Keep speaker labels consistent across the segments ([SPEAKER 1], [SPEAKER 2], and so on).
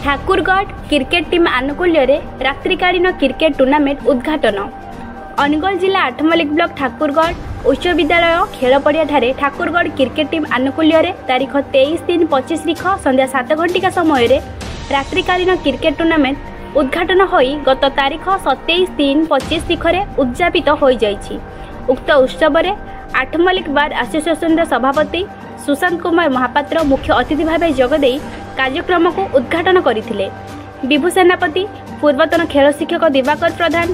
[SPEAKER 1] Thakurgarh cricket team आनुकूल्य रात्रिकालीन cricket tournament उद्घाटन। अनुगोल जिला आठमल्लिक ब्लॉक ठाकुरगढ़ उच्च विद्यालय खेल पड़िया ठाकुरगढ़ क्रिकेट टीम आनुकूल्य तारीख 23/3/25 संध्या 7 घंटिका समय रात्रिकालीन क्रिकेट टूर्नामेंट उद्घाटन होई गत तारीख 27/3/25 उद्यापित हो जाइछि। उक्त उत्सव में आठमल्लिक बार एसोसिएशन सभापति सुशांत कुमार महापात्र मुख्य अतिथि भाव जोगदे कार्यक्रम को उद्घाटन करथिले। विभू सेनापति, पूर्वतन खेल शिक्षक दिवाकर प्रधान,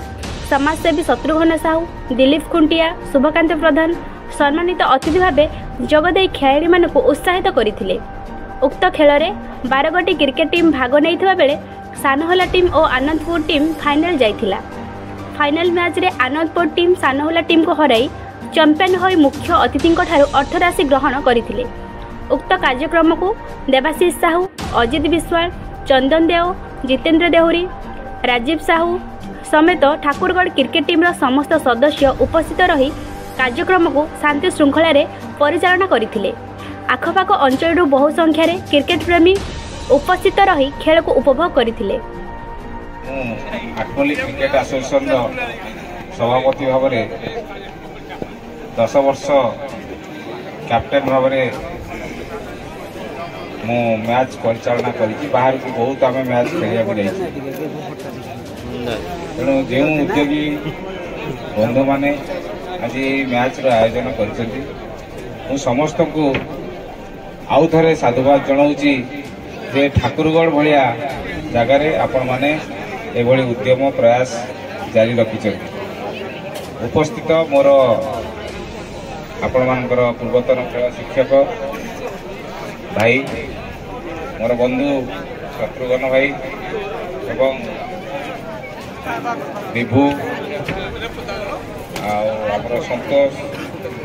[SPEAKER 1] समाजसेवी शत्रुघ्न साहू, दिलीप खुंटिया, शुभकांत प्रधान सम्मानित अतिथि भाव जोगदे खेलाड़ी मानक उत्साहित करथिले। उक्त खेल में 12 गोटी क्रिकेट टीम भाग नैथिबा बेले सानहला टीम और आनंदपुर टीम फाइनल जाइथिला। फाइनल मैच रे आनंदपुर टीम सानहला टीम को हराई चैंपियन होई मुख्य अतिथि अर्थ राशि ग्रहण करथिले। उक्त कार्यक्रम को देवाशीष साहू, अजित विश्वाल, चंदन देव, जितेंद्र देहुरी, राजीव साहू समेत ठाकुरगढ़ क्रिकेट टीम समस्त सदस्य उपस्थित रही कार्यक्रम को शांति श्रृंखला परिचालना करथिले। आखपाख अंचल बहु संख्यार क्रिकेट प्रेमी उपस्थित रही खेल को उपभोग करथिले।
[SPEAKER 2] आठमल्लिक क्रिकेट एसोसिएशन सभापति भाव 10 वर्ष कैप्टेन भाव मु मैच परिचालना करी बाहर को बहुत आम मैच खेलिया तेणु जो उद्योगी बंधु मैंने आज मैच आयोजन कर समस्त को आउ थे साधुवाद जनाऊँगी जे ठाकुरगढ़ भाया जगार आपण मैंने एभली उद्यम प्रयास जारी रखिंट। उपस्थित मोर आपण मानकर पूर्वतन खेल शिक्षक भाई, मोर बंधु शत्रुघ्न भाई एवं विभू आमर संतोष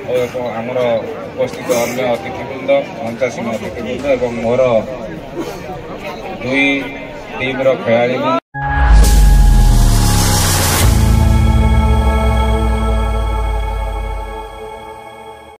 [SPEAKER 2] और आमर उपस्थित अन्य अतिथिवृंद, मंचासीन अतिथिवृंद एवं मोर दुई टीम खेलाड़ी वृंद